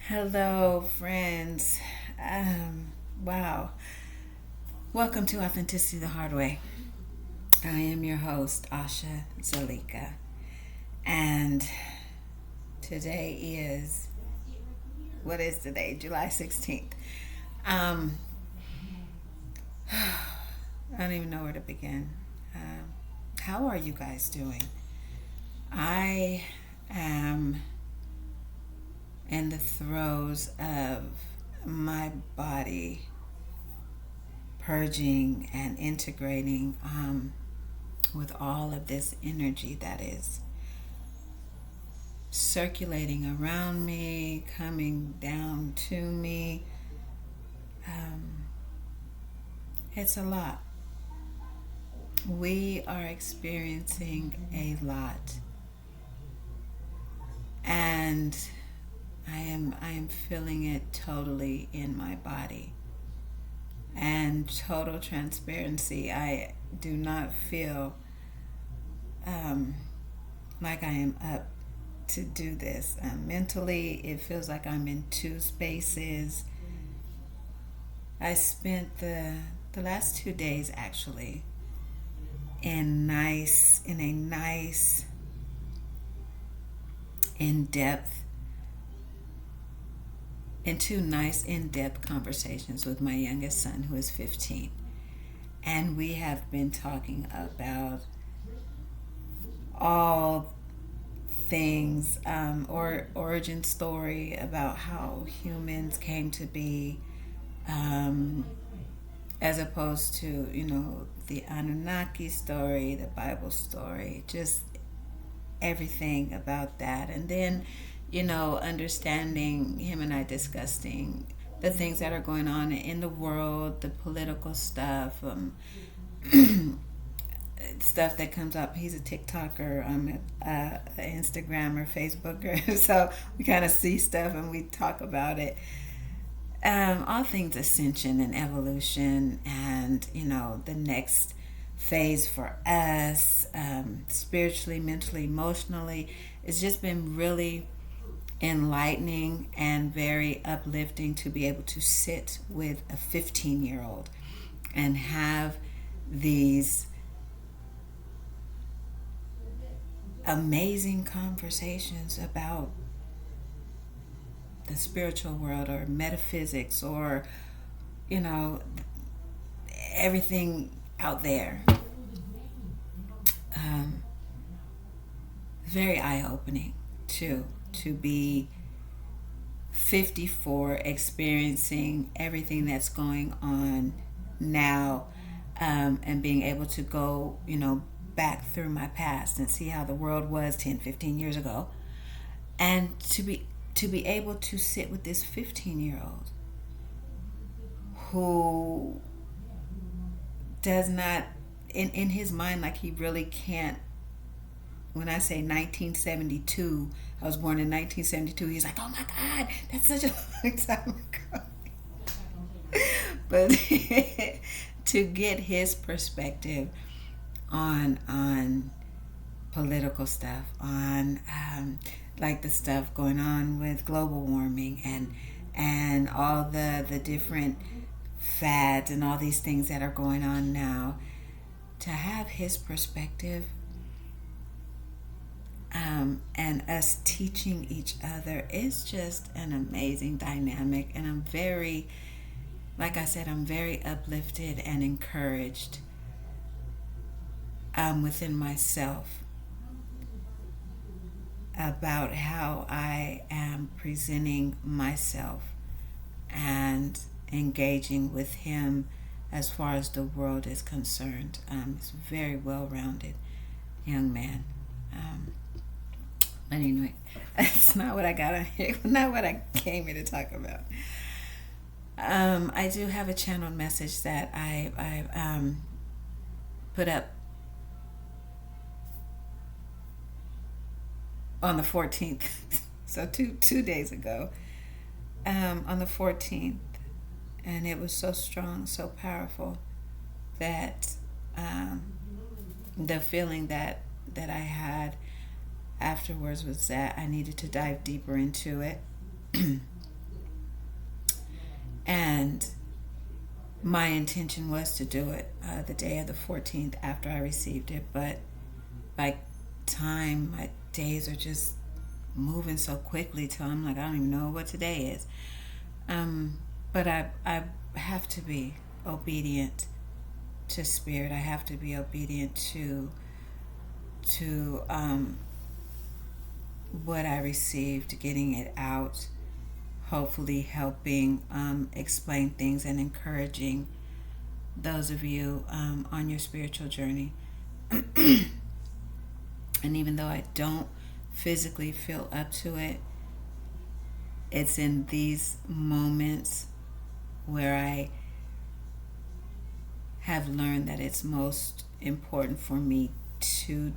Hello, friends. Wow. Welcome to Authenticity the Hard Way. I am your host, Asha Zalika. And today what is today? July 16th. Um, I don't even know where to begin. How are you guys doing? I am in the throes of my body purging and integrating with all of this energy that is circulating around me, coming down to me. It's a lot. We are experiencing a lot. And I am feeling it totally in my body. And total transparency, I do not feel like I am up to do this. Mentally, it feels like I'm in two spaces. I spent the last 2 days actually in a nice in-depth in two nice in-depth conversations with my youngest son, who is 15. And we have been talking about all things, or origin story, about how humans came to be, as opposed to, the Anunnaki story, the Bible story, just everything about that. And then, understanding, him and I discussing the things that are going on in the world, the political stuff, stuff that comes up. He's a TikToker, I'm an Instagrammer, Facebooker, so we kind of see stuff and we talk about it. All things ascension and evolution, and the next phase for us, spiritually, mentally, emotionally. It's just been really enlightening and very uplifting to be able to sit with a 15-year-old and have these amazing conversations about the spiritual world or metaphysics, or everything out there. Very eye-opening too, to be 54, experiencing everything that's going on now, and being able to go back through my past and see how the world was 10, 15 years ago, and to be able to sit with this 15-year-old who does not, in his mind, like, he really can't. When I say 1972, I was born in 1972, he's like, oh my God, that's such a long time ago. But to get his perspective on political stuff, on like the stuff going on with global warming, and all the different fads and all these things that are going on now, to have his perspective, and us teaching each other, is just an amazing dynamic. And I'm very, like I said, I'm very uplifted and encouraged within myself about how I am presenting myself and engaging with him as far as the world is concerned. He's a very well-rounded young man. But anyway, that's not what I got on here, not what I came here to talk about. I do have a channeled message that I put up on the 14th, so two days ago, on the 14th, and it was so strong, so powerful, that the feeling that I had afterwards was that I needed to dive deeper into it. And my intention was to do it the day of the 14th after I received it, but like time, my days are just moving so quickly till I'm like, I don't even know what today is. But I have to be obedient to spirit. I have to be obedient to what I received, getting it out, hopefully helping explain things and encouraging those of you on your spiritual journey. And even though I don't physically feel up to it, it's in these moments where I have learned that it's most important for me to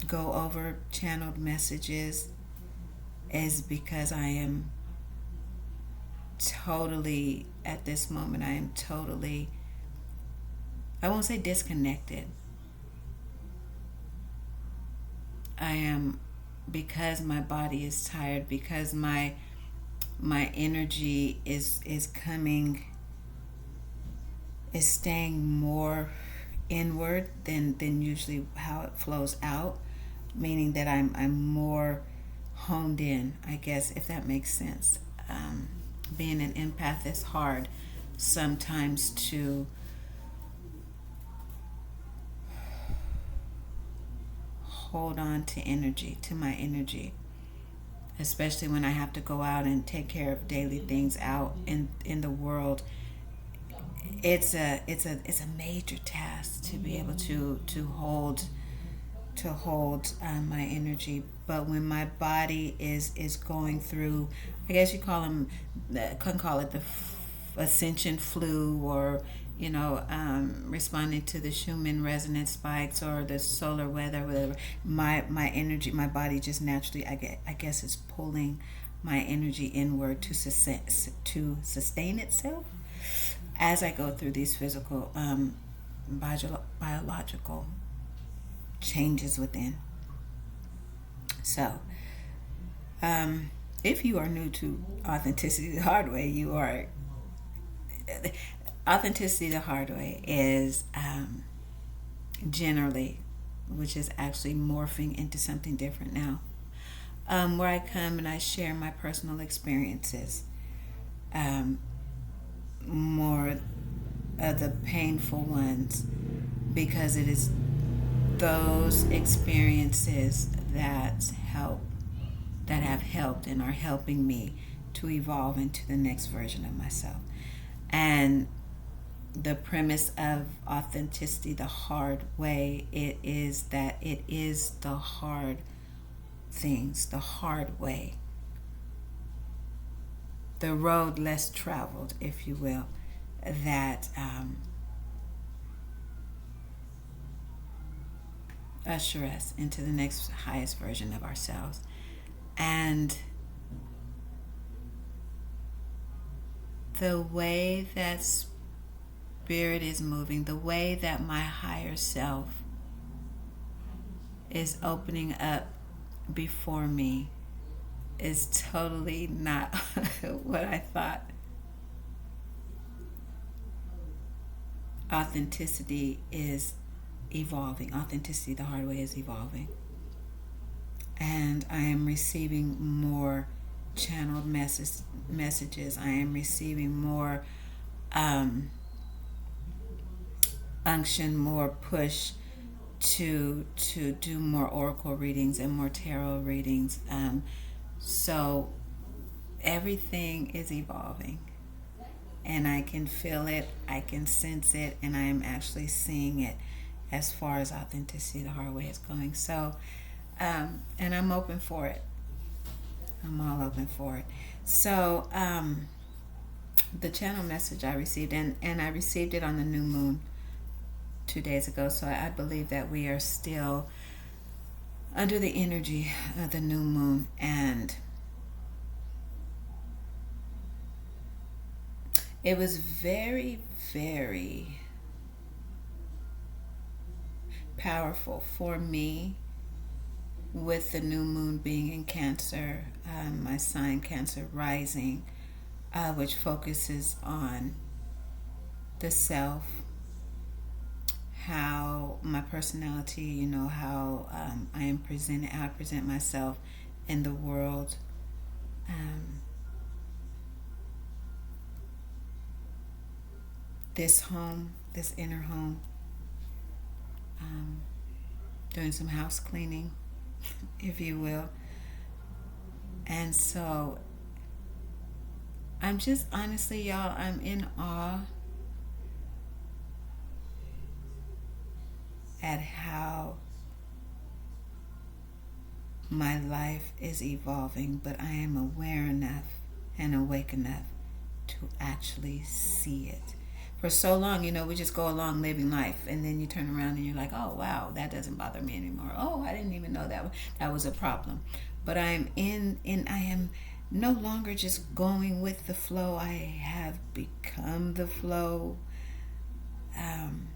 go over channeled messages, is because I am totally, at this moment, I am totally, I won't say disconnected. I am, because my body is tired, because my energy is staying more inward than usually how it flows out, meaning that I'm more honed in, I guess, if that makes sense. Being an empath is hard sometimes to hold on to energy, to my energy, especially when I have to go out and take care of daily things out in the world. It's a major task to be able to hold my energy. But when my body is going through, I guess you can call it the Ascension flu, or responding to the Schumann resonance spikes or the solar weather, whatever. My energy, my body just naturally, I guess, is pulling my energy inward to sustain itself as I go through these physical, biological changes within. So, if you are new to Authenticity the Hard Way, Authenticity the Hard Way is generally, which is actually morphing into something different now, where I come and I share my personal experiences, more of the painful ones, because it is those experiences that have helped and are helping me to evolve into the next version of myself. And the premise of Authenticity the Hard Way, it is that it is the hard things, the hard way, the road less traveled, if you will, that usher us into the next highest version of ourselves. And the way that spirit is moving, the way that my higher self is opening up before me, is totally not what I thought authenticity is evolving. Authenticity the Hard Way is evolving. And I am receiving more channeled messages. I am receiving more unction, more push to do more oracle readings and more tarot readings. So everything is evolving, and I can feel it, I can sense it, and I am actually seeing it as far as Authenticity the Hard Way is going. So, and I'm open for it. I'm all open for it. So, the channel message I received, and I received it on the new moon 2 days ago, so I believe that we are still under the energy of the new moon, and it was very, very powerful for me with the new moon being in Cancer, my sign Cancer rising, which focuses on the self, how my personality, how I am presented, how I present myself in the world. This home, this inner home, doing some house cleaning, if you will. And so I'm just, honestly, y'all, I'm in awe at how my life is evolving, but I am aware enough and awake enough to actually see it. For so long, we just go along living life, and then you turn around and you're like, oh wow, that doesn't bother me anymore. Oh, I didn't even know that was a problem. But I am no longer just going with the flow. I have become the flow. And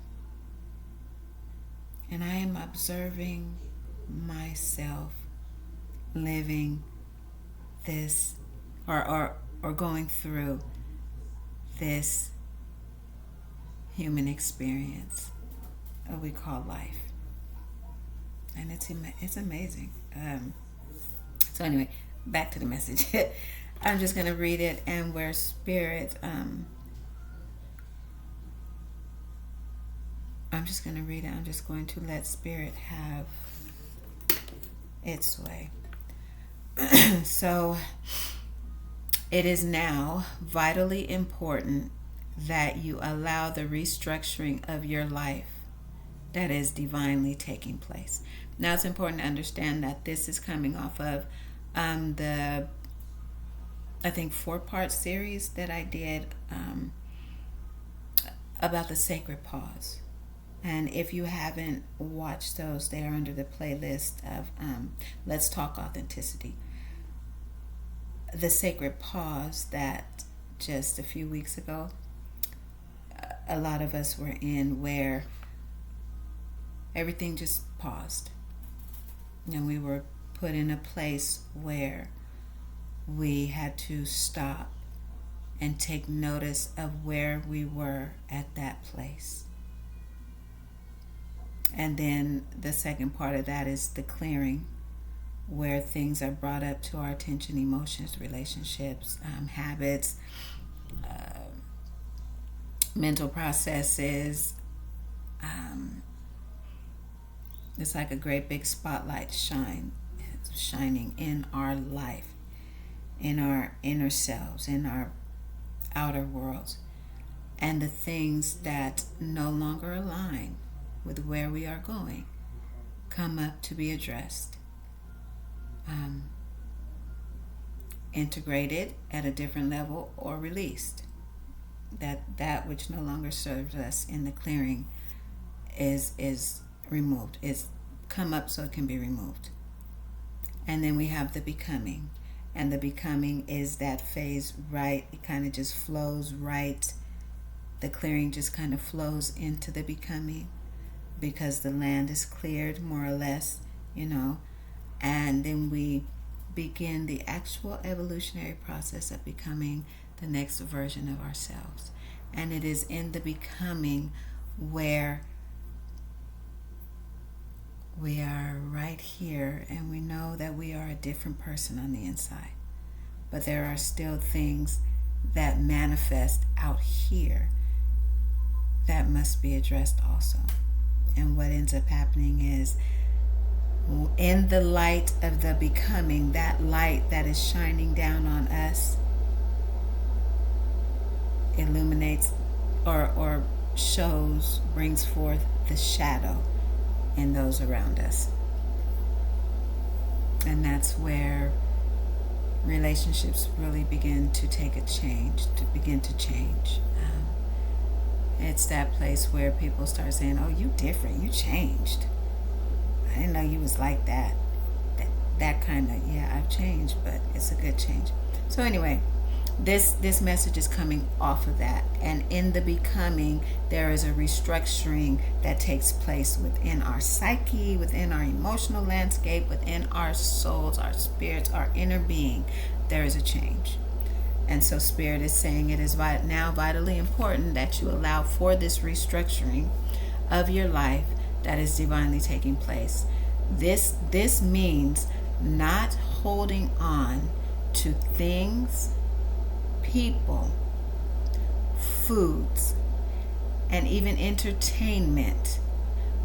I am observing myself living this or going through this human experience that we call life, and it's amazing. So anyway, back to the message. I'm just going to read it, and where spirit, I'm just going to read it. I'm just going to let spirit have its way. So it is now vitally important that you allow the restructuring of your life that is divinely taking place. Now, it's important to understand that this is coming off of the, I think, 4-part series that I did about the sacred pause. And if you haven't watched those, they are under the playlist of Let's Talk Authenticity. The sacred pause that just a few weeks ago, a lot of us were in, where everything just paused. And we were put in a place where we had to stop and take notice of where we were at that place. And then the second part of that is the clearing, where things are brought up to our attention: emotions, relationships, habits, mental processes. It's like a great big spotlight shining in our life, in our inner selves, in our outer worlds, and the things that no longer align with where we are going come up to be addressed, integrated at a different level, or released. That which no longer serves us in the clearing is removed. It's come up so it can be removed. And then we have the becoming. And the becoming is that phase, right? It kind of just flows right. The clearing just kind of flows into the becoming, because the land is cleared, more or less, and then we begin the actual evolutionary process of becoming the next version of ourselves. And it is in the becoming where we are right here, and we know that we are a different person on the inside, but there are still things that manifest out here that must be addressed also. And what ends up happening is, in the light of the becoming, that light that is shining down on us illuminates or shows, brings forth the shadow in those around us. And that's where relationships really begin to take a change, to change. It's that place where people start saying, oh, you different, you changed. I didn't know you was like that kind of, yeah, I've changed, but it's a good change. So anyway, This message is coming off of that, and in the becoming there is a restructuring that takes place within our psyche, within our emotional landscape, within our souls, our spirits, our inner being. There is a change. And so Spirit is saying it is now vitally important that you allow for this restructuring of your life that is divinely taking place. This means not holding on to things, people, foods, and even entertainment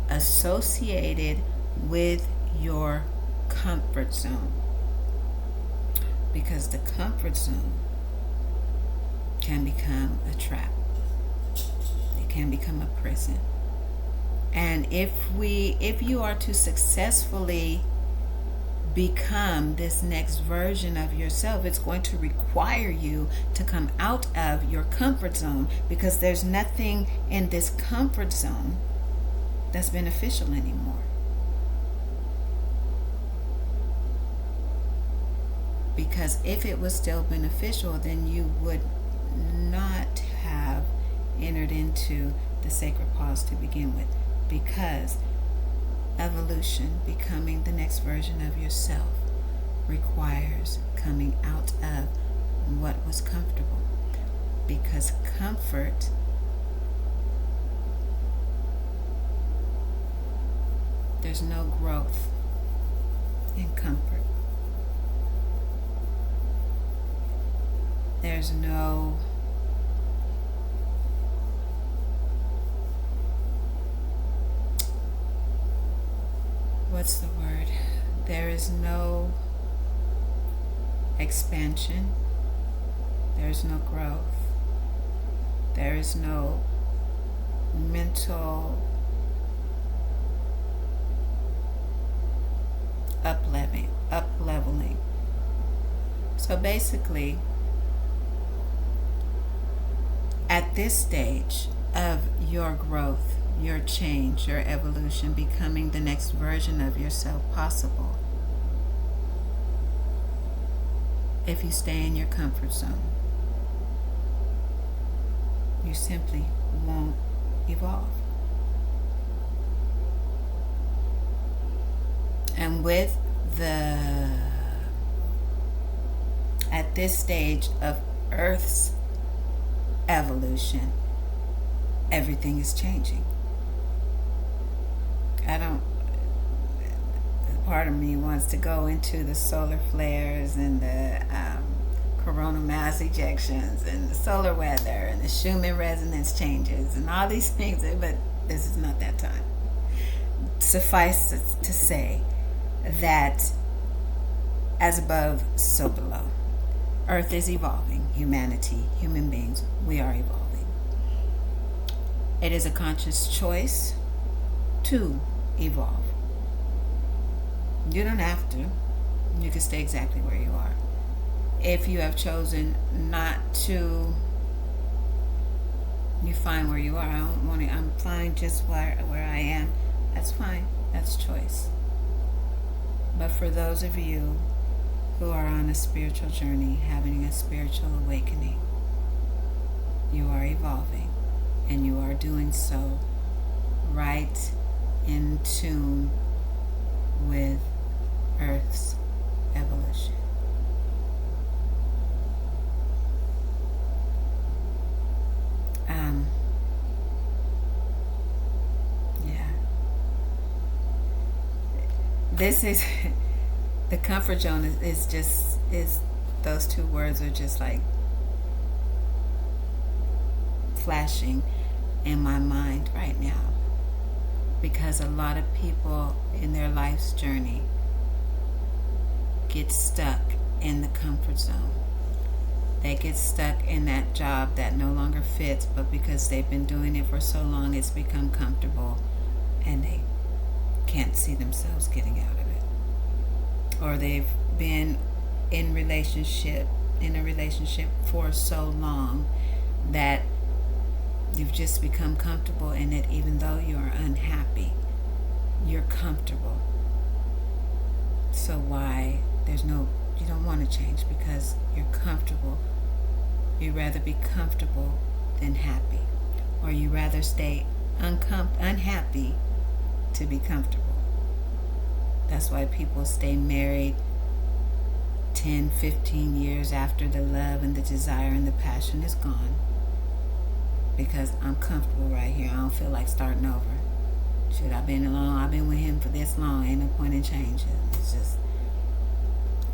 associated with your comfort zone. Because the comfort zone can become a trap. It can become a prison. And if you are to successfully become this next version of yourself, it's going to require you to come out of your comfort zone, because there's nothing in this comfort zone that's beneficial anymore. Because if it was still beneficial, then you would not have entered into the sacred pause to begin with. Because evolution, becoming the next version of yourself, requires coming out of what was comfortable. Because comfort there's no growth in comfort. There's no what's the word? There is no expansion. There's no growth. There is no mental up-leveling. So basically, at this stage of your growth, your change, your evolution, becoming the next version of yourself possible, if you stay in your comfort zone, you simply won't evolve. And with at this stage of Earth's evolution, everything is changing. Part of me wants to go into the solar flares and the coronal mass ejections and the solar weather and the Schumann resonance changes and all these things, but this is not that time. Suffice it to say that as above, so below. Earth is evolving. Humanity, human beings, we are evolving. It is a conscious choice to evolve. You don't have to. You can stay exactly where you are. If you have chosen not to, you fine where you are. I'm fine just where I am. That's fine. That's choice. But for those of you who are on a spiritual journey, having a spiritual awakening, you are evolving, and you are doing so right in tune with Earth's evolution. This is the comfort zone is those two words are just like flashing in my mind right now, because a lot of people in their life's journey get stuck in the comfort zone. They get stuck in that job that no longer fits, but because they've been doing it for so long, it's become comfortable, and they can't see themselves getting out of it. Or they've been in a relationship for so long that you've just become comfortable in it, even though you're unhappy. You're comfortable. So why you don't want to change, because you're comfortable You'd rather be comfortable than happy. Or you rather stay unhappy to be comfortable. That's why people stay married 10, 15 years after the love and the desire and the passion is gone. Because I'm comfortable right here. I don't feel like starting over. Shit, I've been with him for this long. Ain't no point in changing. It's just,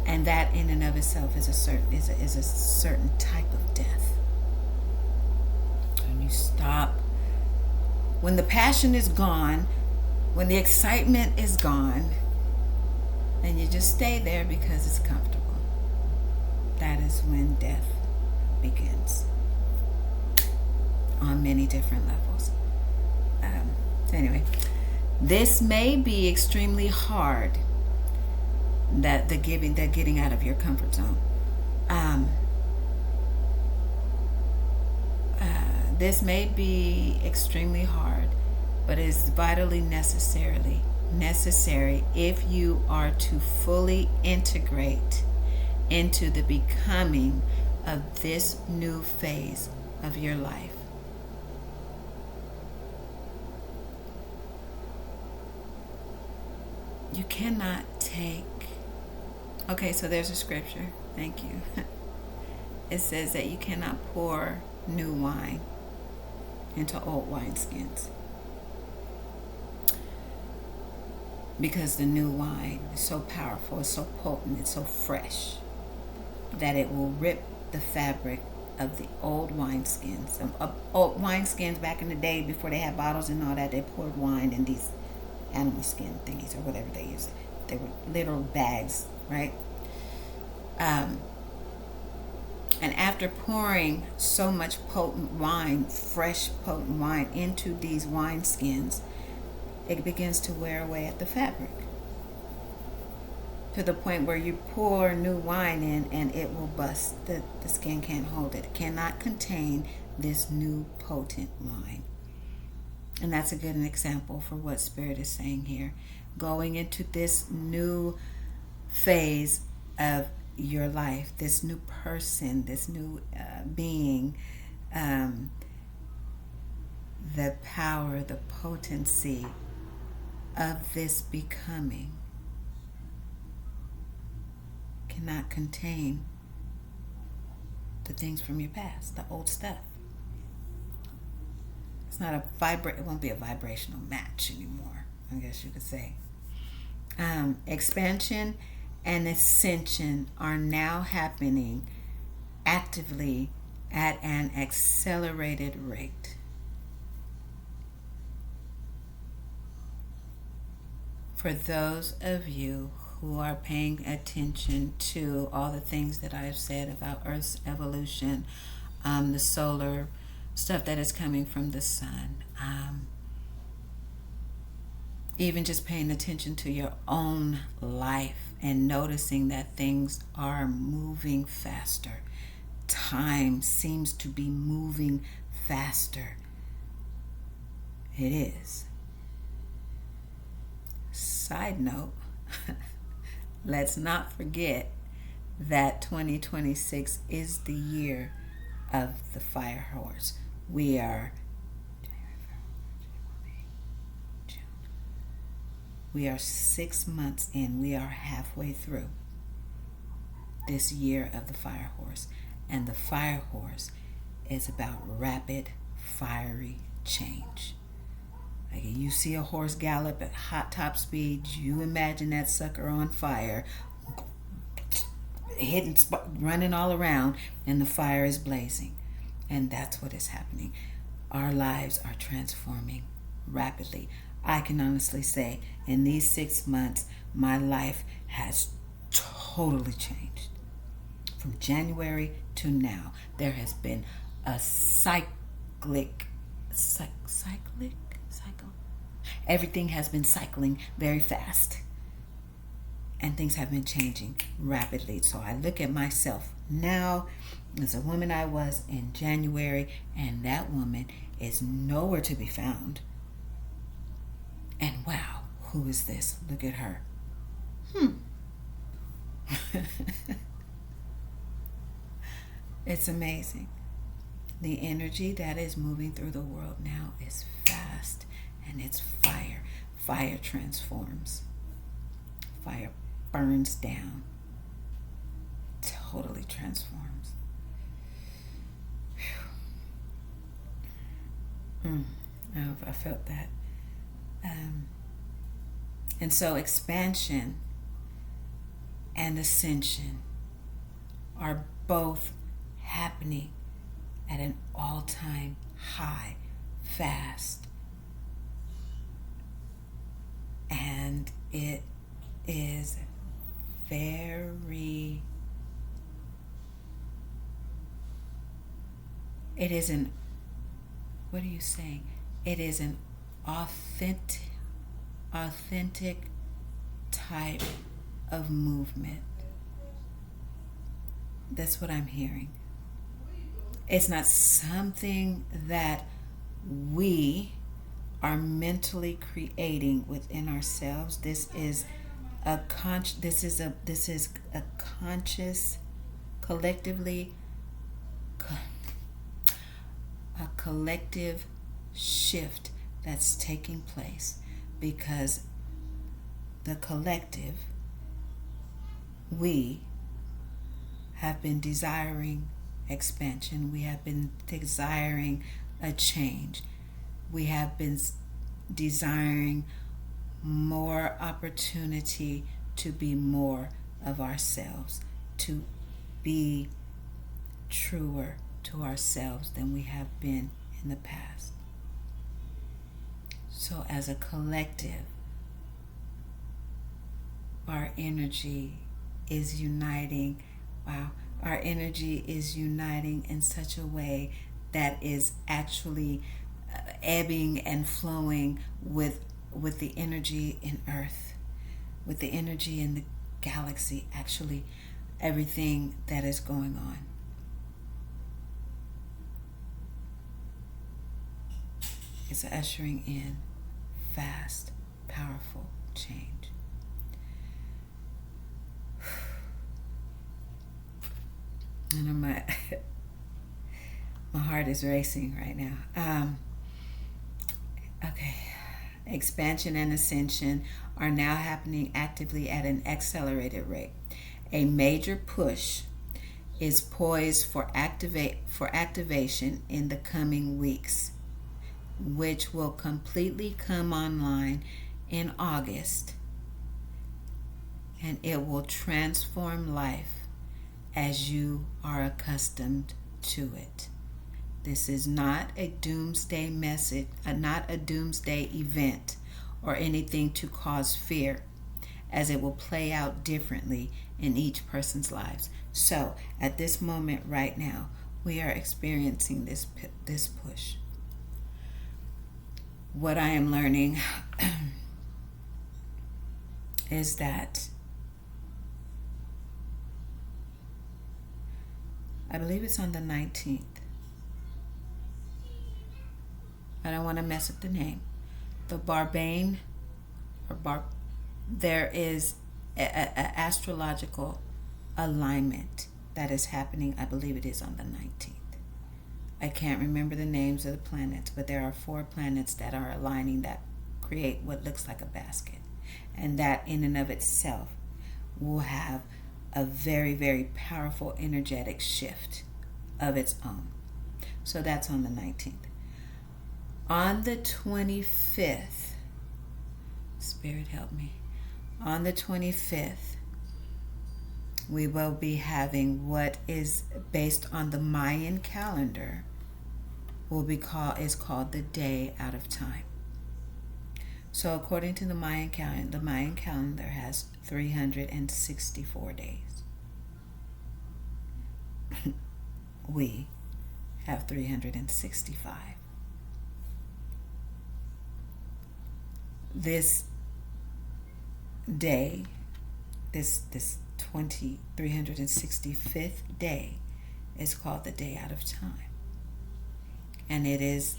and that in and of itself is a certain type of death. When you stop, when the passion is gone, when the excitement is gone, and you just stay there because it's comfortable. That is when death begins on many different levels. Anyway, this may be extremely hard, that getting out of your comfort zone. This may be extremely hard, but it is vitally necessary if you are to fully integrate into the becoming of this new phase of your life. You cannot take... Okay, so there's a scripture. Thank you. It says that you cannot pour new wine into old wineskins, because the new wine is so powerful, it's so potent, it's so fresh, that it will rip the fabric of the old wineskins. Old wineskins back in the day, before they had bottles and all that, they poured wine in these animal skin thingies or whatever they use. They were literal bags, right? And after pouring so much potent wine, fresh potent wine, into these wineskins, it begins to wear away at the fabric, to the point where you pour new wine in and it will bust. The skin can't hold it. It cannot contain this new potent wine. And that's a good example for what Spirit is saying here. Going into this new phase of your life, this new person, this new being, the power, the potency of this becoming cannot contain the things from your past, the old stuff. It's not it won't be a vibrational match anymore, I guess you could say. Expansion and ascension are now happening actively at an accelerated rate. For those of you who are paying attention to all the things that I've said about Earth's evolution, the solar stuff that is coming from the sun, even just paying attention to your own life and noticing that things are moving faster. Time seems to be moving faster. It is. Side note, let's not forget that 2026 is the year of the fire horse. We are 6 months in. We are halfway through this year of the fire horse. And the fire horse is about rapid, fiery change. Like you see a horse gallop at hot top speed, you imagine that sucker on fire, hitting, running all around, and the fire is blazing. And that's what is happening. Our lives are transforming rapidly. I can honestly say, in these 6 months, my life has totally changed. From January to now, there has been a cycle. Everything has been cycling very fast. And things have been changing rapidly. So I look at myself now as a woman I was in January, and that woman is nowhere to be found. And wow, who is this? Look at her. It's amazing. The energy that is moving through the world now is fast, and it's fire. Fire transforms. Fire burns down. Totally transforms. I felt that. And so expansion and ascension are both happening at an all-time high, fast. And it is very, it is an, what are you saying? It is an authentic type of movement. That's what I'm hearing. It's not something that we are mentally creating within ourselves. This is a conscious, collectively, a collective shift that's taking place, because the collective, we have been desiring expansion. We have been desiring a change. We have been desiring more opportunity to be more of ourselves, to be truer to ourselves than we have been in the past. So as a collective, our energy is uniting. Wow. Our energy is uniting in such a way that is actually ebbing and flowing with the energy in Earth, with the energy in the galaxy, actually everything that is going on. It's ushering in fast, powerful change. And my heart is racing right now. Okay. Expansion and ascension are now happening actively at an accelerated rate. A major push is poised for activation in the coming weeks, which will completely come online in August, and it will transform life as you are accustomed to it. This is not a doomsday message, not a doomsday event or anything to cause fear, as it will play out differently in each person's lives. So at this moment right now, we are experiencing this push. What I am learning is that I believe it's on the 19th. I don't want to mess up the name. The Barbane, there is a astrological alignment that is happening. I believe it is on the 19th. I can't remember the names of the planets, but there are 4 planets that are aligning that create what looks like a basket. And that in and of itself will have a very, very powerful energetic shift of its own. So that's on the 19th. On the 25th, Spirit help me, on the 25th, we will be having what is based on the Mayan calendar is called the Day Out of Time. So according to the Mayan calendar has 364 days. We have 365. This day, this 365th day is called the Day Out of Time. And it is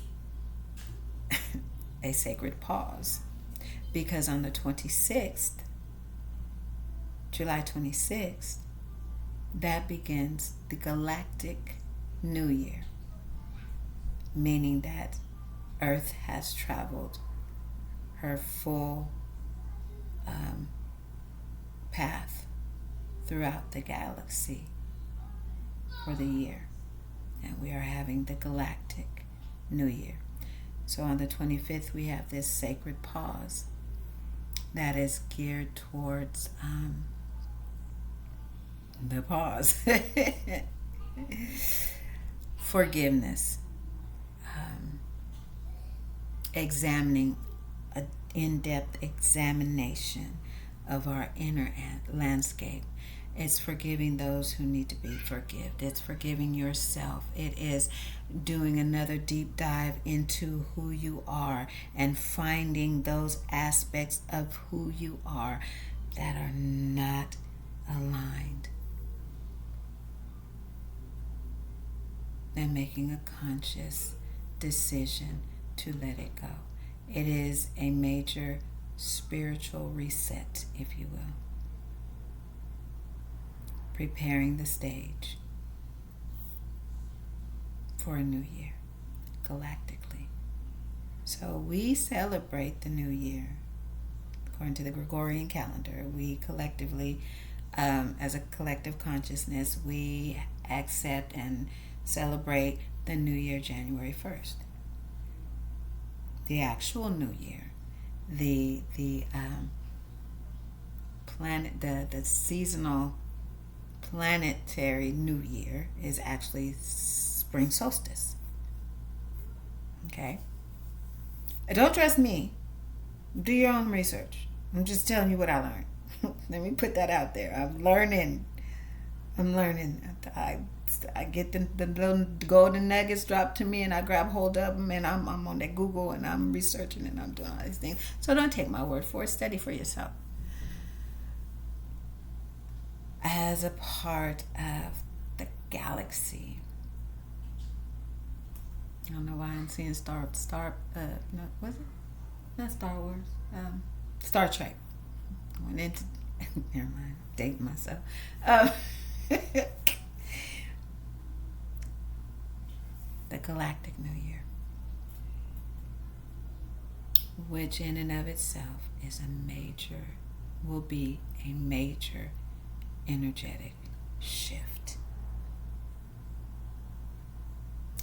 a sacred pause, because on the 26th, July 26th, that begins the Galactic New Year, meaning that Earth has traveled her full path throughout the galaxy for the year. And we are having the Galactic New Year. So on the 25th, we have this sacred pause that is geared towards the pause. Forgiveness. Examining, an in-depth examination of our inner landscape. It's forgiving those who need to be forgiven. It's forgiving yourself. It is doing another deep dive into who you are and finding those aspects of who you are that are not aligned. And making a conscious decision to let it go. It is a major spiritual reset, if you will. Preparing the stage for a new year, galactically. So we celebrate the new year according to the Gregorian calendar. We collectively, as a collective consciousness, we accept and celebrate the new year January 1st. The actual new year, the planet, the seasonal planetary new year is actually spring solstice. Okay? Don't trust me. Do your own research. I'm just telling you what I learned. Let me put that out there. I'm learning. I get the little golden nuggets dropped to me, and I grab hold of them, and I'm on that Google, and I'm researching, and I'm doing all these things. So don't take my word for it. Study for yourself. As a part of the galaxy, I don't know why I'm seeing Star no, was it? Not Star Wars. Star Trek. I went into never mind. Dating myself. The Galactic New Year, which in and of itself will be a major energetic shift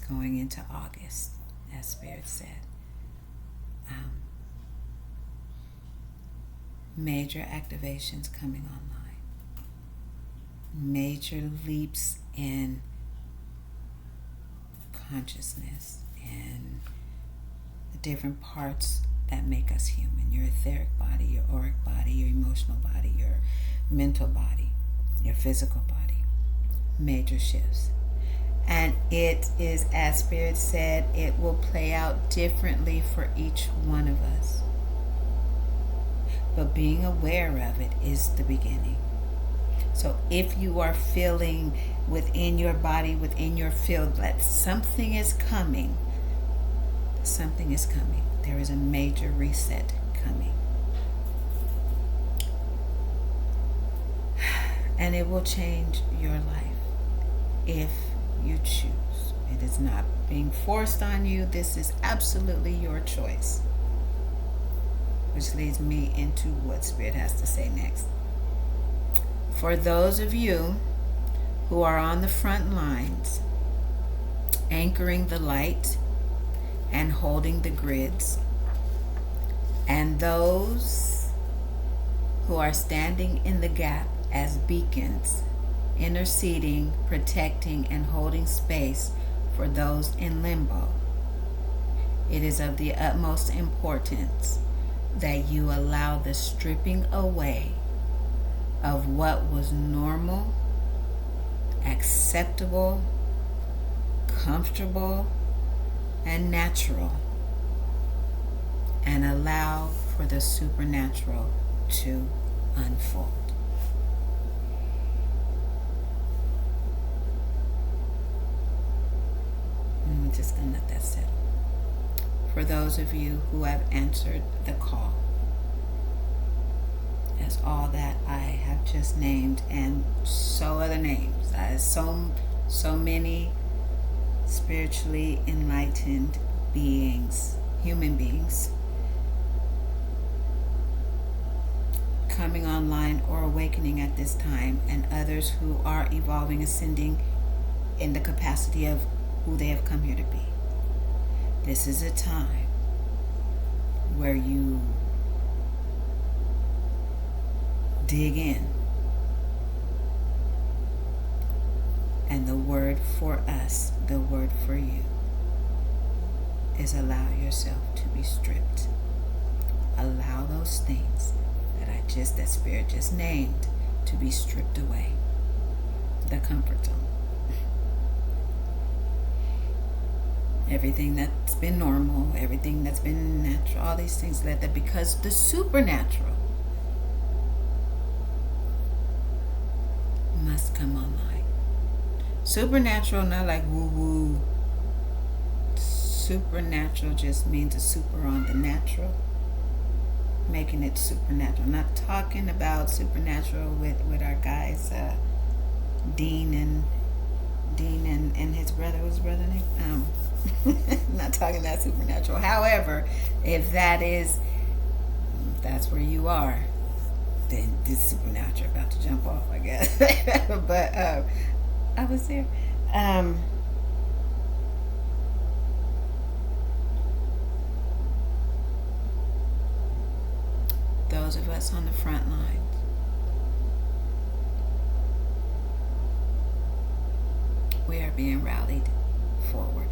going into August, as Spirit said. Major activations coming online, major leaps in consciousness and the different parts that make us human. Your etheric body, your auric body, your emotional body, your mental body, your physical body. Major shifts. And it is, as Spirit said, it will play out differently for each one of us. But being aware of it is the beginning. So if you are feeling within your body, within your field, that something is coming, there is a major reset coming. And it will change your life if you choose. It is not being forced on you. This is absolutely your choice. Which leads me into what Spirit has to say next. For those of you who are on the front lines, anchoring the light and holding the grids, and those who are standing in the gap as beacons, interceding, protecting, and holding space for those in limbo, it is of the utmost importance that you allow the stripping away of what was normal, acceptable, comfortable, and natural, and allow for the supernatural to unfold. I'm just going to let that settle. For those of you who have answered the call, as includes all that I have just named and so other names. So many spiritually enlightened beings, human beings, coming online or awakening at this time, and others who are evolving, ascending in the capacity of who they have come here to be. This is a time where you dig in. And the word for us, the word for you, is allow yourself to be stripped. Allow those things that Spirit just named to be stripped away. The comfort zone. Everything that's been normal, everything that's been natural, all these things that because the supernatural must come online. Supernatural, not like woo-woo. Supernatural just means a super on the natural, making it supernatural. Not talking about supernatural with our guys, Dean and his brother. What's his brother name? Not talking that supernatural. However, if that's where you are, then this supernatural about to jump off, I guess. But I was there. Those of us on the front lines, we are being rallied forward.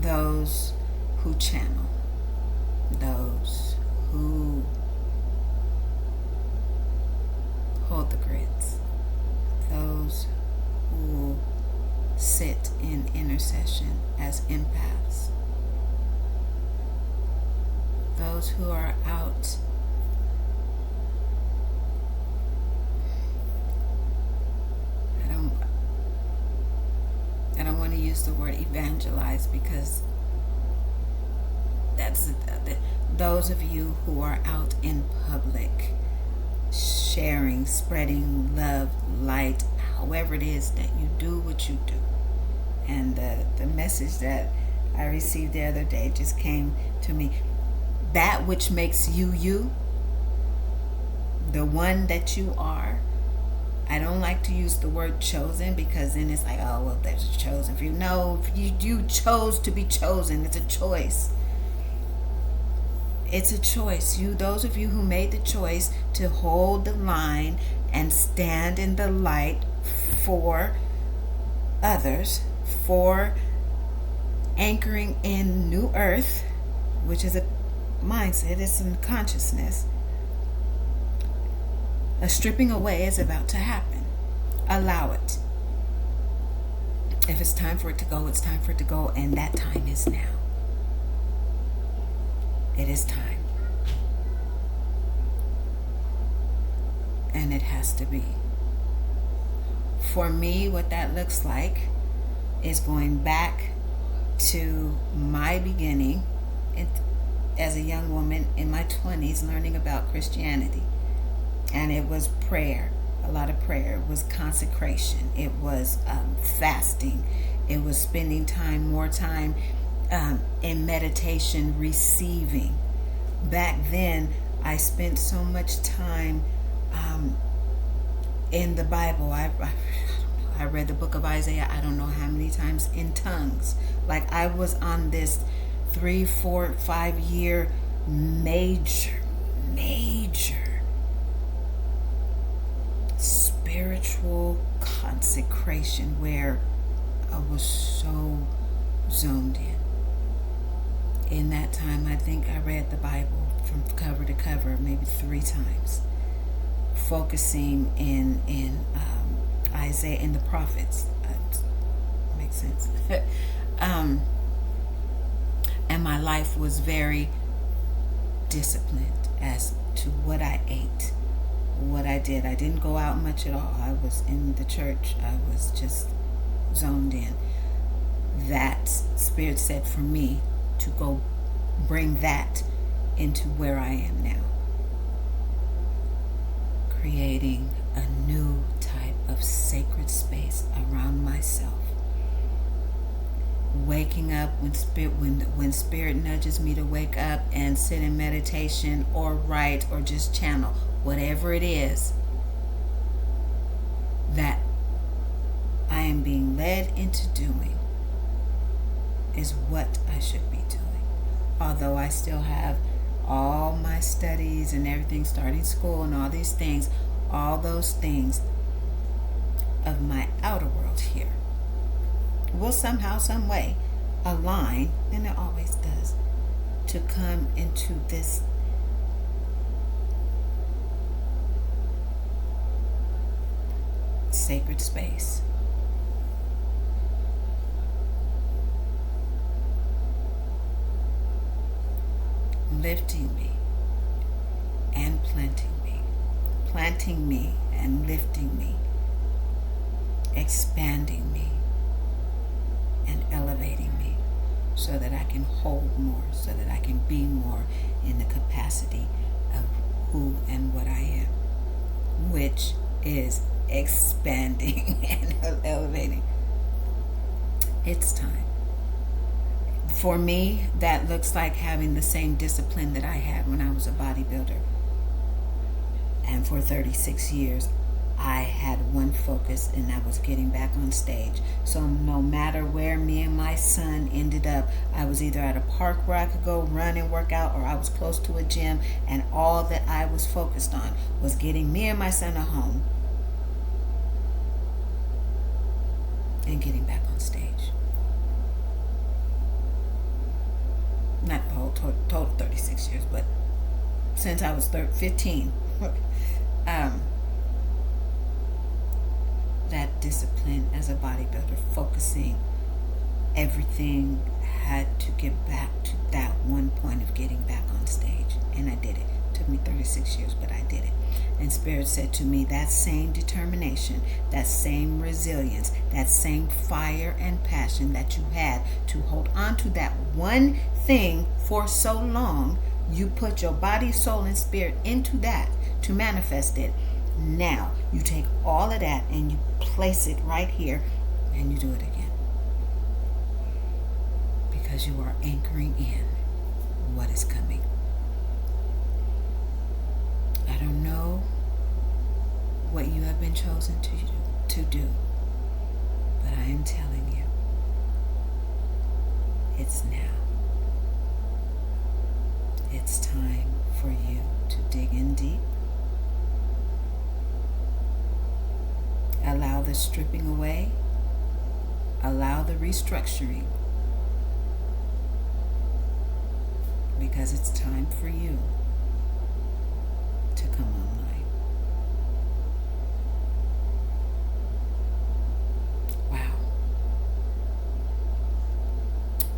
Those who channel, those who hold the grids, those who sit in intercession as empaths, those who are out I don't want to use the word evangelize, because that's those of you who are out in public sharing, spreading love, light, however it is that you do what you do. And the message that I received the other day just came to me. That which makes you you, the one that you are. I don't like to use the word chosen, because then it's like, oh, well, there's a chosen few. No, you chose to be chosen. It's a choice. It's a choice. Those of you who made the choice to hold the line and stand in the light for others, for anchoring in new earth, which is a mindset, it's in consciousness. A stripping away is about to happen. Allow it. If it's time for it to go, it's time for it to go, and that time is now. It is time. And it has to be. For me, what that looks like is going back to my beginning as a young woman in my 20s, learning about Christianity. And it was prayer, a lot of prayer. It was consecration. It was fasting. It was spending more time in meditation, receiving. Back then, I spent so much time in the Bible. I read the book of Isaiah, I don't know how many times, in tongues. Like, I was on this 3, 4, 5 year major spiritual consecration where I was so zoned in. In that time, I think I read the Bible from cover to cover maybe 3 times, focusing in Isaiah and the prophets. Makes sense. And my life was very disciplined as to what I ate, what I did. I didn't go out much at all. I was in the church. I was just zoned in. That Spirit said for me to go bring that into where I am now. creating a new type of sacred space around myself. Waking up when spirit nudges me to wake up and sit in meditation or write or just channel, whatever it is that I am being led into doing is what I should be doing. Although I still have all my studies and everything, starting school and all these things, all those things of my outer world here will somehow, some way align, and it always does, to come into this sacred space. Lifting me and planting me and lifting me, expanding me and elevating me so that I can hold more, so that I can be more in the capacity of who and what I am, which is expanding and elevating. It's time. For me, that looks like having the same discipline that I had when I was a bodybuilder. And for 36 years, I had one focus, and that was getting back on stage. So no matter where me and my son ended up, I was either at a park where I could go run and work out, or I was close to a gym, and all that I was focused on was getting me and my son at home and getting back on stage. Not the whole total 36 years, but since I was 15. That discipline as a bodybuilder, focusing, everything had to get back to that one point of getting back on stage. And I did it. It took me 36 years, but I did it. And Spirit said to me, that same determination, that same resilience, that same fire and passion that you had to hold on to that one thing for so long, you put your body, soul, and spirit into that to manifest it. Now you take all of that and you place it right here and you do it again. Because you are anchoring in what is coming. I don't know what you have been chosen to do, but I am telling you, it's now. It's time for you to dig in deep. Allow the stripping away. Allow the restructuring. Because it's time for you to come online. Wow.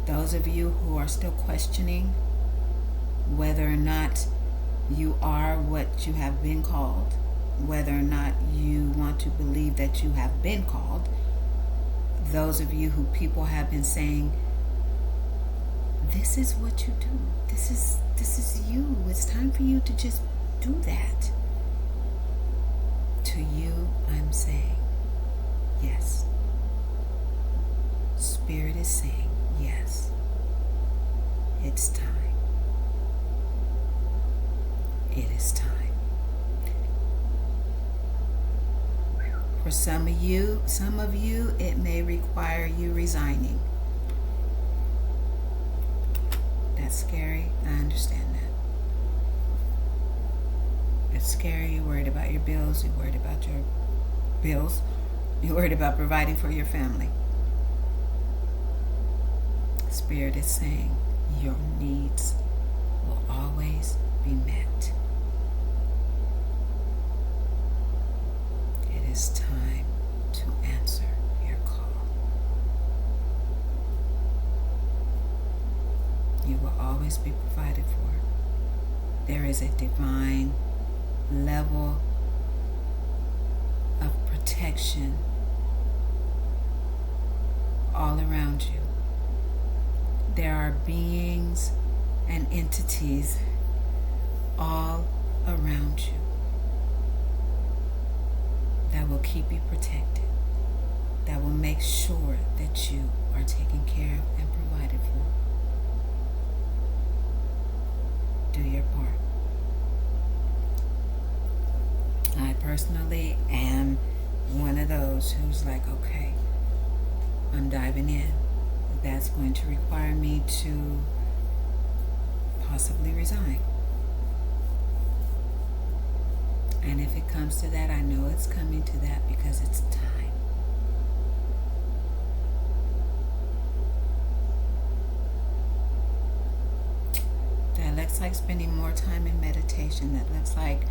Those of you who are still questioning whether or not you are what you have been called, whether or not you want to believe that you have been called, those of you who people have been saying, this is what you do, this is you, it's time for you to just do that. To you, I'm saying, yes. Spirit is saying, yes. It's time. It is time. For some of you, it may require you resigning. That's scary. I understand that. It's scary. You're worried about your bills. You're worried about your bills. You're worried about providing for your family. Spirit is saying your needs will always be met. It is time to answer your call. You will always be provided for. There is a divine level of protection all around you. There are beings and entities all around you. that will keep you protected, that will make sure that you are taken care of and provided for. Do your part. I personally am one of those who's like, okay, I'm diving in. That's going to require me to possibly resign. And if it comes to that, I know it's coming to that because it's time. That looks like spending more time in meditation. That looks like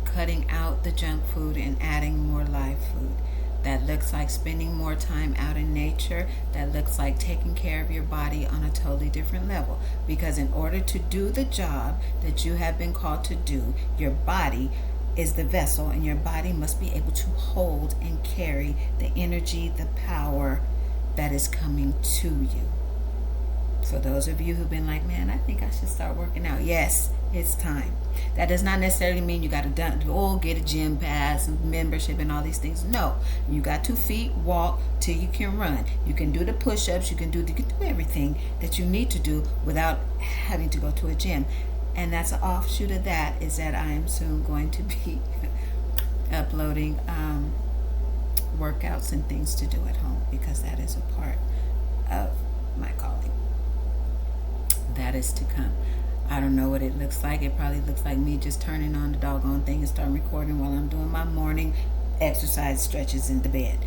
cutting out the junk food and adding more live food. That looks like spending more time out in nature. That looks like taking care of your body on a totally different level. Because in order to do the job that you have been called to do, your body is the vessel, and your body must be able to hold and carry the energy, the power that is coming to you. So those of you who've been like, man, I think I should start working out. Yes, it's time. That does not necessarily mean you got to get a gym pass, membership, and all these things. No, you got 2 feet, walk till you can run. You can do the push-ups. You can do everything that you need to do without having to go to a gym. And that's an offshoot of that is that I am soon going to be uploading workouts and things to do at home, because that is a part of my calling. That is to come. I don't know what it looks like. It probably looks like me just turning on the doggone thing and start recording while I'm doing my morning exercise stretches in the bed.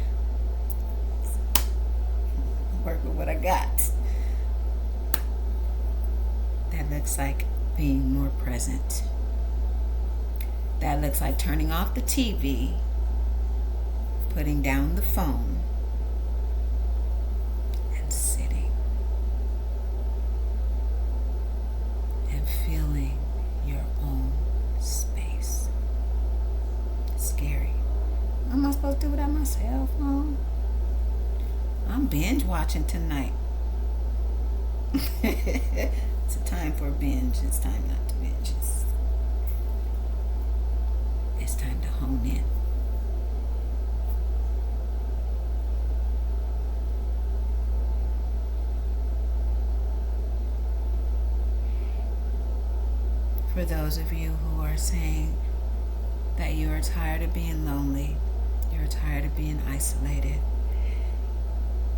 Work with what I got. That looks like being more present. That looks like turning off the TV, putting down the phone, and sitting and feeling your own space. Scary. What am I supposed to do without my cell phone? I'm binge watching tonight. It's a time for a binge. It's time not to binge. It's time to hone in. For those of you who are saying that you are tired of being lonely, you're tired of being isolated,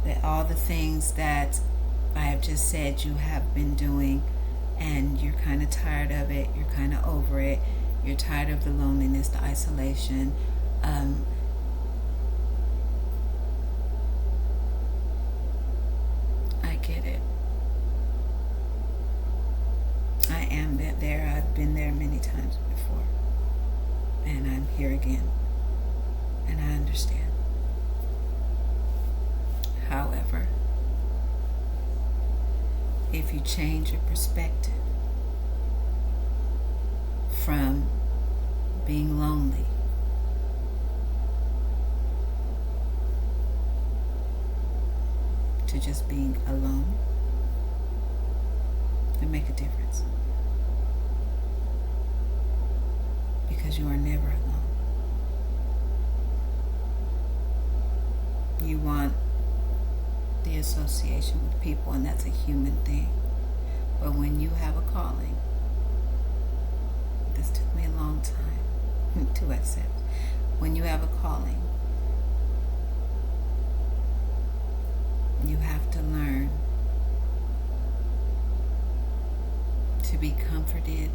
that all the things that I have just said you have been doing, and you're kind of tired of it, you're kind of over it, you're tired of the loneliness, the isolation. I get it. I am there. I've been there many times before. And I'm here again. And I understand. However, if you change your perspective from being lonely to just being alone, it make a difference. Because you are never alone. You want the association with people, and that's a human thing. But when you have a calling, this took me a long time to accept. When you have a calling, you have to learn to be comforted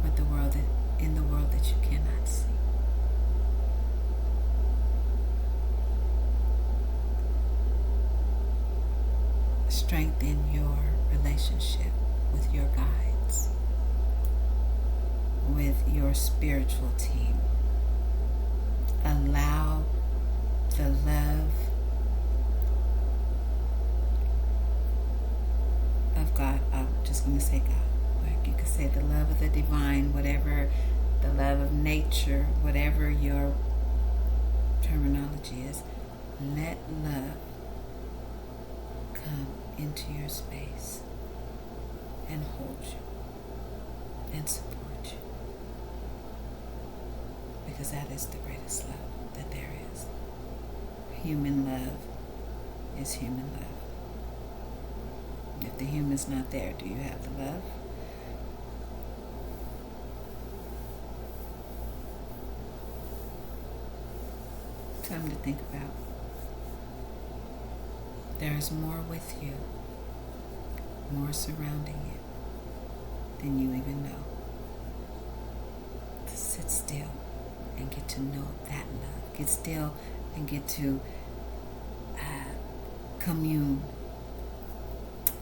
with the world in the world that you cannot see. Strengthen your relationship with your guides, with your spiritual team. Allow the love of God. I'm just going to say God. Like you could say the love of the divine, whatever, the love of nature, whatever your terminology is. Let love come into your space and hold you and support you. because that is the greatest love that there is. Human love is human love. If the human's not there, do you have the love? Something to think about. There is more with you, more surrounding you than you even know. To sit still and get to know that love. Get still and get to commune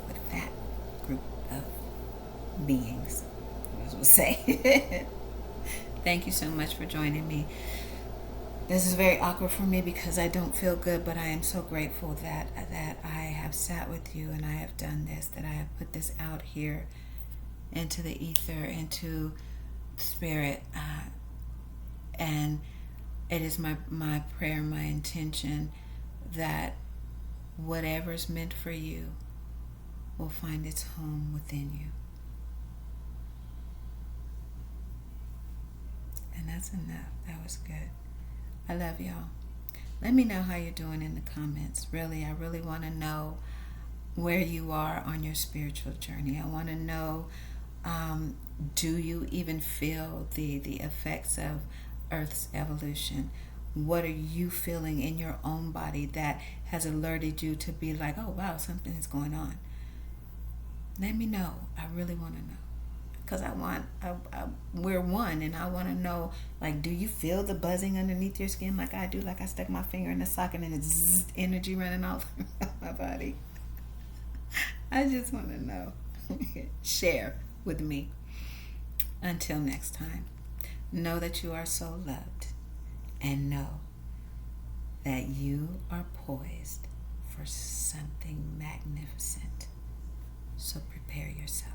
with that group of beings, as we'll say. Thank you so much for joining me. This is very awkward for me because I don't feel good, but I am so grateful that I have sat with you and I have done this, that I have put this out here into the ether, into spirit, and it is my prayer, my intention that whatever's meant for you will find its home within you. And that's enough. That was good. I love y'all. Let me know how you're doing in the comments. Really, I really want to know where you are on your spiritual journey. I want to know, do you even feel the effects of Earth's evolution? What are you feeling in your own body that has alerted you to be like, oh wow, something is going on? Let me know. I really want to know. Because we're one, and I want to know, like, do you feel the buzzing underneath your skin like I do? Like I stuck my finger in the socket and it's energy running all through my body. I just want to know. Share with me. Until next time, know that you are so loved, and know that you are poised for something magnificent. So prepare yourself.